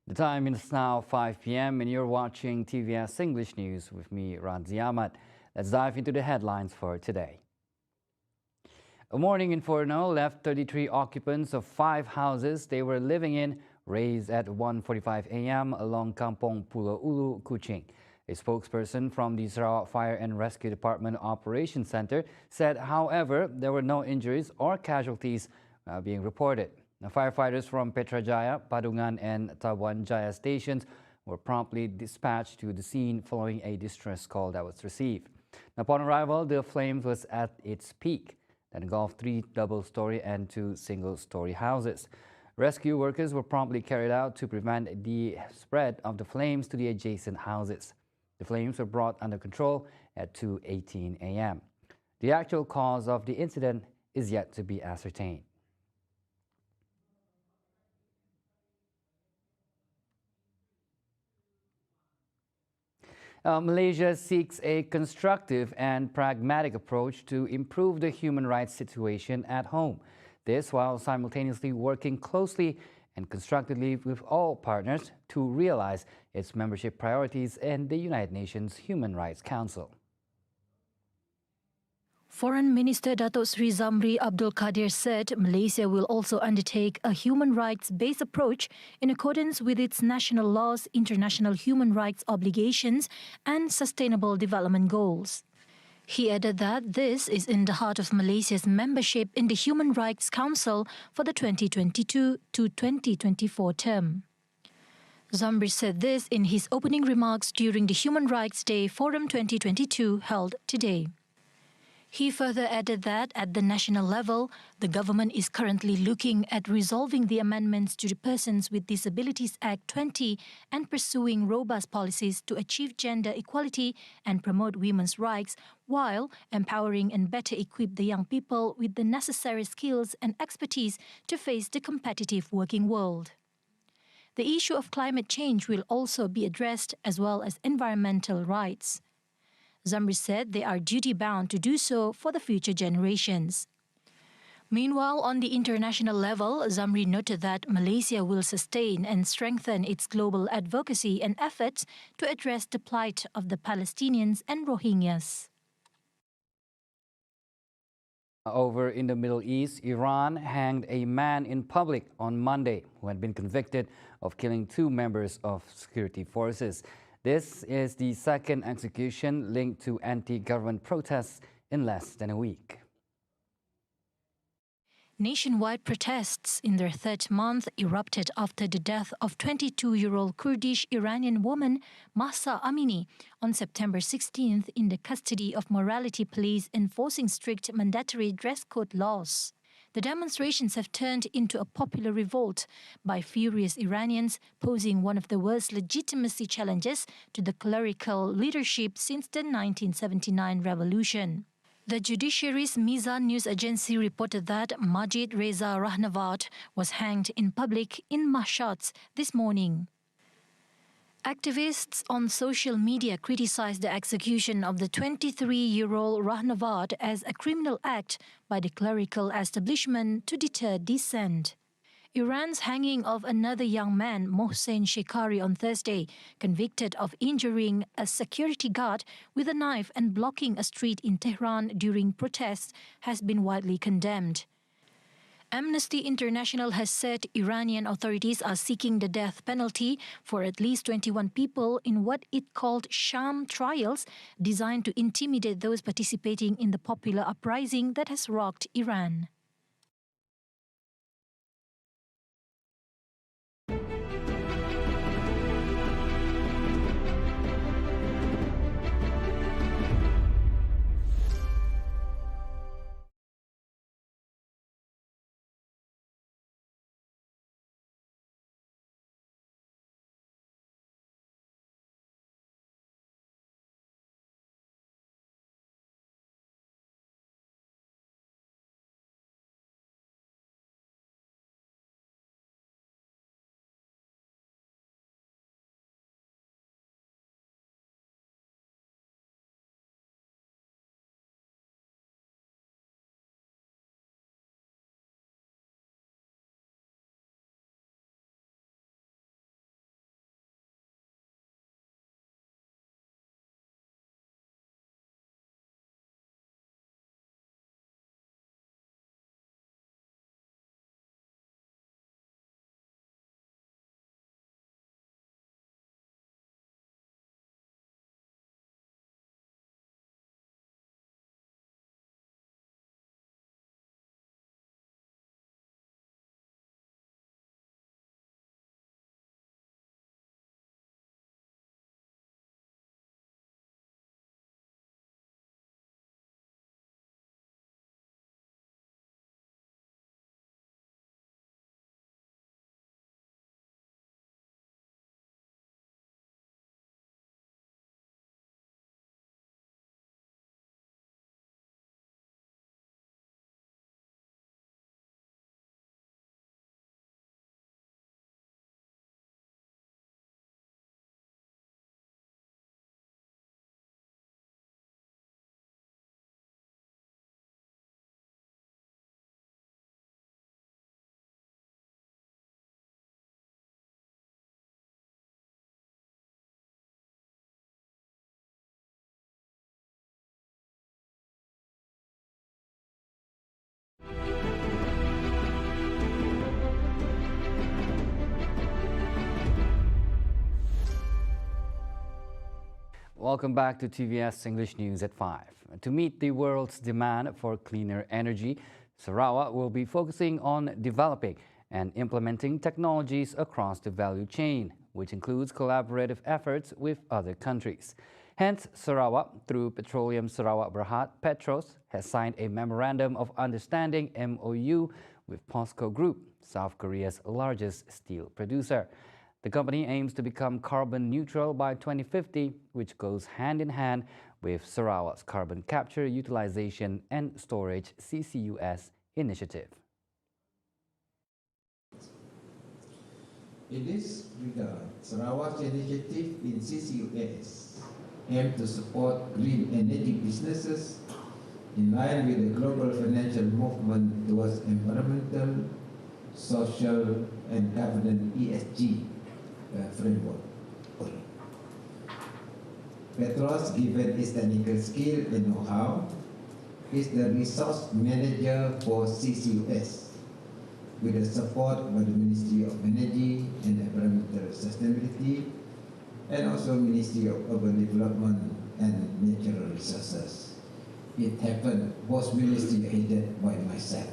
The time is now 5 p.m. and you're watching TVS English News with me, Ranzi Ahmad. Let's dive into the headlines for today. A morning inferno left 33 occupants of 5 houses they were living in razed at 1:45 a.m. along Kampong Pulau Ulu, Kuching. A spokesperson from the Sarawak Fire and Rescue Department Operations Center said, however, there were no injuries or casualties being reported. Now, firefighters from Petrajaya, Padungan and Tabuan Jaya stations were promptly dispatched to the scene following a distress call that was received. Now, upon arrival, the flames was at its peak that engulfed 3 double-story and 2 single-story houses. Rescue workers were promptly carried out to prevent the spread of the flames to the adjacent houses. The flames were brought under control at 2:18 a.m. The actual cause of the incident is yet to be ascertained. Malaysia seeks a constructive and pragmatic approach to improve the human rights situation at home. This while simultaneously working closely and constructively with all partners to realize its membership priorities in the United Nations Human Rights Council. Foreign Minister Datuk Sri Zamri Abdul Kadir said Malaysia will also undertake a human rights-based approach in accordance with its national laws, international human rights obligations and sustainable development goals. He added that this is in the heart of Malaysia's membership in the Human Rights Council for the 2022 to 2024 term. Zamri said this in his opening remarks during the Human Rights Day Forum 2022 held today. He further added that at the national level, the government is currently looking at resolving the amendments to the Persons with Disabilities Act 20 and pursuing robust policies to achieve gender equality and promote women's rights, while empowering and better equip the young people with the necessary skills and expertise to face the competitive working world. The issue of climate change will also be addressed, as well as environmental rights. Zamri said they are duty-bound to do so for the future generations. Meanwhile, on the international level, Zamri noted that Malaysia will sustain and strengthen its global advocacy and efforts to address the plight of the Palestinians and Rohingyas. Over in the Middle East, Iran hanged a man in public on Monday who had been convicted of killing 2 members of security forces. This is the second execution linked to anti-government protests in less than a week. Nationwide protests in their 3rd month erupted after the death of 22-year-old Kurdish Iranian woman Mahsa Amini on September 16th in the custody of morality police enforcing strict mandatory dress code laws. The demonstrations have turned into a popular revolt by furious Iranians, posing one of the worst legitimacy challenges to the clerical leadership since the 1979 revolution. The judiciary's Mizan news agency reported that Majid Reza Rahnavard was hanged in public in Mashhad this morning. Activists on social media criticized the execution of the 23-year-old Rahnavard as a criminal act by the clerical establishment to deter dissent. Iran's hanging of another young man, Mohsen Shekari, on Thursday, convicted of injuring a security guard with a knife and blocking a street in Tehran during protests, has been widely condemned. Amnesty International has said Iranian authorities are seeking the death penalty for at least 21 people in what it called sham trials designed to intimidate those participating in the popular uprising that has rocked Iran. Welcome back to TVS English News at 5. To meet the world's demand for cleaner energy, Sarawak will be focusing on developing and implementing technologies across the value chain, which includes collaborative efforts with other countries. Hence, Sarawak, through Petroleum Sarawak Berhad Petros, has signed a Memorandum of Understanding MOU with POSCO Group, South Korea's largest steel producer. The company aims to become carbon neutral by 2050, which goes hand in hand with Sarawak's Carbon Capture, Utilization and Storage CCUS initiative. In this regard, Sarawak's initiative in CCUS aims to support green energy businesses in line with the global financial movement towards environmental, social and governance ESG framework. Petros, given its technical skill and know-how, is the resource manager for CCUS, with the support by the Ministry of Energy and Environmental Sustainability and also Ministry of Urban Development and Natural Resources. It happened, both ministries headed by myself.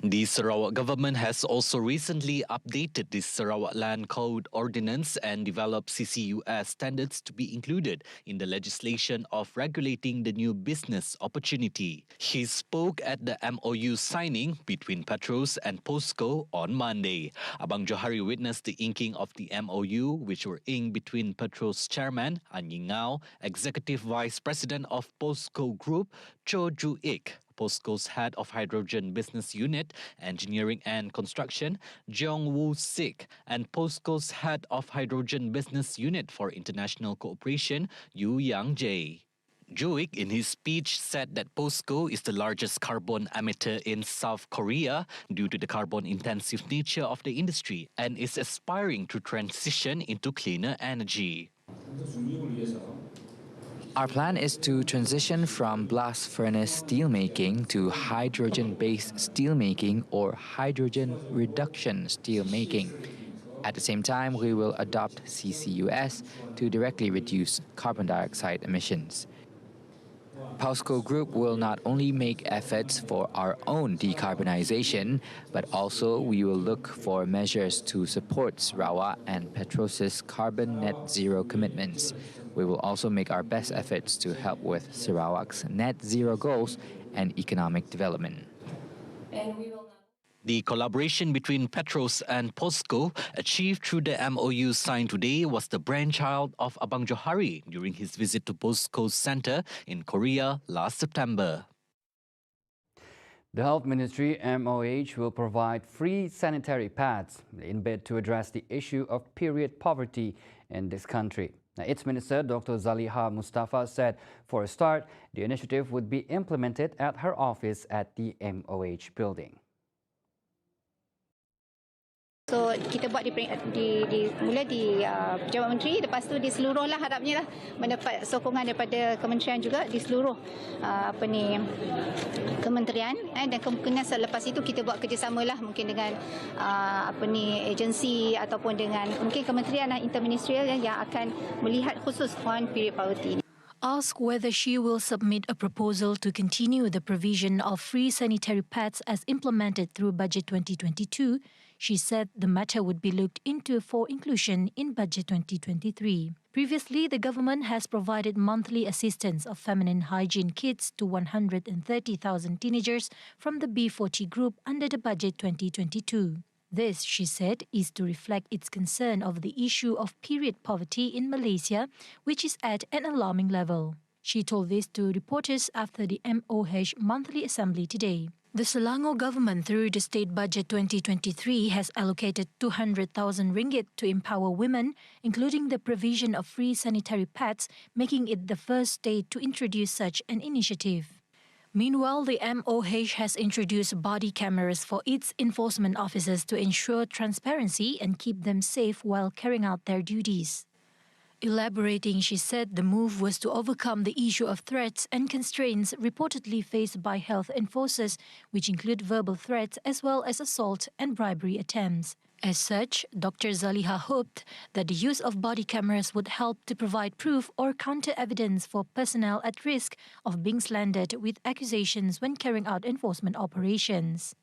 The Sarawak government has also recently updated the Sarawak Land Code Ordinance and developed CCUS standards to be included in the legislation of regulating the new business opportunity. He spoke at the MOU signing between Petros and POSCO on Monday. Abang Johari witnessed the inking of the MOU, which were inked between Petros chairman An Yingao, executive vice president of POSCO Group Cho Ju Ik, POSCO's head of hydrogen business unit, engineering and construction, Jeong Woo Sik, and POSCO's head of hydrogen business unit for international cooperation, Yu Yang Jae. Joik, in his speech, said that POSCO is the largest carbon emitter in South Korea due to the carbon-intensive nature of the industry and is aspiring to transition into cleaner energy. Our plan is to transition from blast furnace steelmaking to hydrogen-based steelmaking or hydrogen reduction steelmaking. At the same time, we will adopt CCUS to directly reduce carbon dioxide emissions. POSCO Group will not only make efforts for our own decarbonization, but also we will look for measures to support Sarawak and Petros's carbon net zero commitments. We will also make our best efforts to help with Sarawak's net zero goals and economic development. The collaboration between Petros and POSCO, achieved through the MOU signed today, was the brainchild of Abang Johari during his visit to POSCO's center in Korea last September. The Health Ministry, MOH, will provide free sanitary pads in bid to address the issue of period poverty in this country. Now, its Minister, Dr. Zaliha Mustafa, said for a start, the initiative would be implemented at her office at the MOH building. So kita buat mula di Pejabat Menteri, lepas tu di seluruh lah harapnya lah mendapat sokongan daripada kementerian juga di seluruh kementerian dan kemungkinan selepas itu kita buat kerjasama lah mungkin dengan agensi ataupun dengan mungkin kementerian interministerial yang akan melihat khusus on period poverty. Asked whether she will submit a proposal to continue the provision of free sanitary pads as implemented through Budget 2022, she said the matter would be looked into for inclusion in Budget 2023. Previously, the government has provided monthly assistance of feminine hygiene kits to 130,000 teenagers from the B40 group under the Budget 2022. This, she said, is to reflect its concern of the issue of period poverty in Malaysia, which is at an alarming level. She told this to reporters after the MOH monthly assembly today. The Selangor government, through the State Budget 2023, has allocated 200,000 ringgit to empower women, including the provision of free sanitary pads, making it the first state to introduce such an initiative. Meanwhile, the MOH has introduced body cameras for its enforcement officers to ensure transparency and keep them safe while carrying out their duties. Elaborating, she said the move was to overcome the issue of threats and constraints reportedly faced by health enforcers, which include verbal threats as well as assault and bribery attempts. As such, Dr. Zaliha hoped that the use of body cameras would help to provide proof or counter evidence for personnel at risk of being slandered with accusations when carrying out enforcement operations.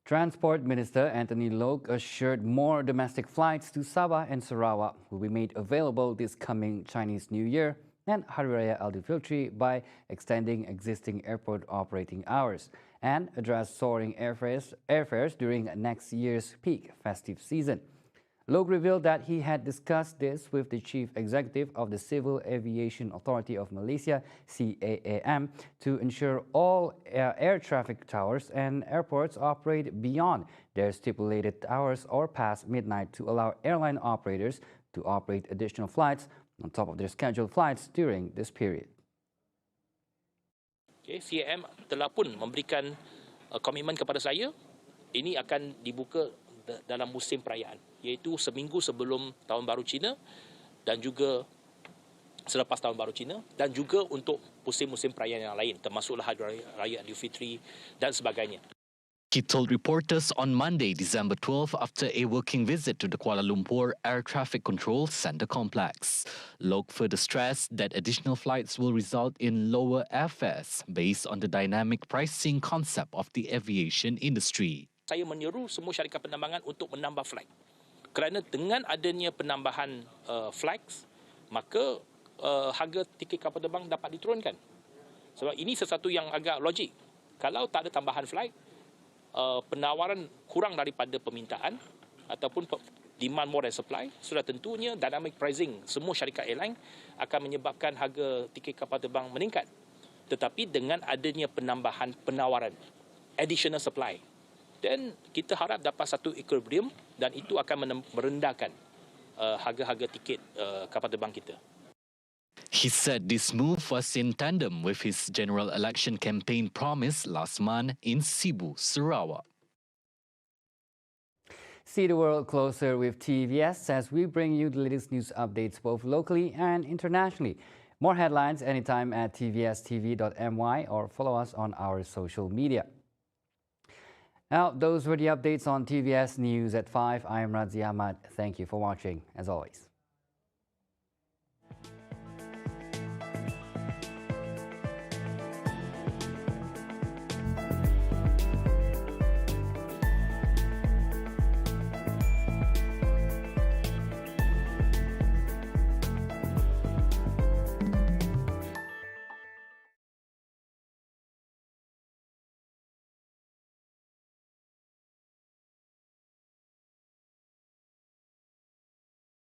Transport Minister Anthony Loke assured more domestic flights to Sabah and Sarawak will be made available this coming Chinese New Year and Hari Raya Aidilfitri by extending existing airport operating hours and address soaring airfares during next year's peak festive season. Loke revealed that he had discussed this with the Chief Executive of the Civil Aviation Authority of Malaysia, CAAM, to ensure all air traffic towers and airports operate beyond their stipulated hours or past midnight to allow airline operators to operate additional flights on top of their scheduled flights during this period. CAAM telah pun memberikan komitmen kepada saya, ini akan dibuka dalam musim perayaan, iaitu seminggu sebelum Tahun Baru Cina dan juga selepas Tahun Baru Cina dan juga untuk musim-musim perayaan yang lain, termasuklah Hari Raya Aidilfitri dan sebagainya. He told reporters on Monday, December 12, after a working visit to the Kuala Lumpur Air Traffic Control Centre complex. Loke further stressed that additional flights will result in lower airfares based on the dynamic pricing concept of the aviation industry. Saya menyeru semua syarikat penerbangan untuk menambah flight. Kerana dengan adanya penambahan flights, maka harga tiket kapal terbang dapat diturunkan. Sebab ini sesuatu yang agak logik. Kalau tak ada tambahan flight, penawaran kurang daripada permintaan ataupun demand more than supply, sudah tentunya dynamic pricing semua syarikat airline akan menyebabkan harga tiket kapal terbang meningkat. Tetapi dengan adanya penambahan penawaran, additional supply, dan kita harap dapat satu equilibrium dan itu akan merendahkan harga-harga tiket kapal terbang kita. He said this move was in tandem with his general election campaign promise last month in Sibu, Sarawak. See the world closer with TVS as we bring you the latest news updates both locally and internationally. More headlines anytime at tvstv.my or follow us on our social media. Now, those were the updates on TVS News at 5. I am Radzi Ahmad. Thank you for watching, as always.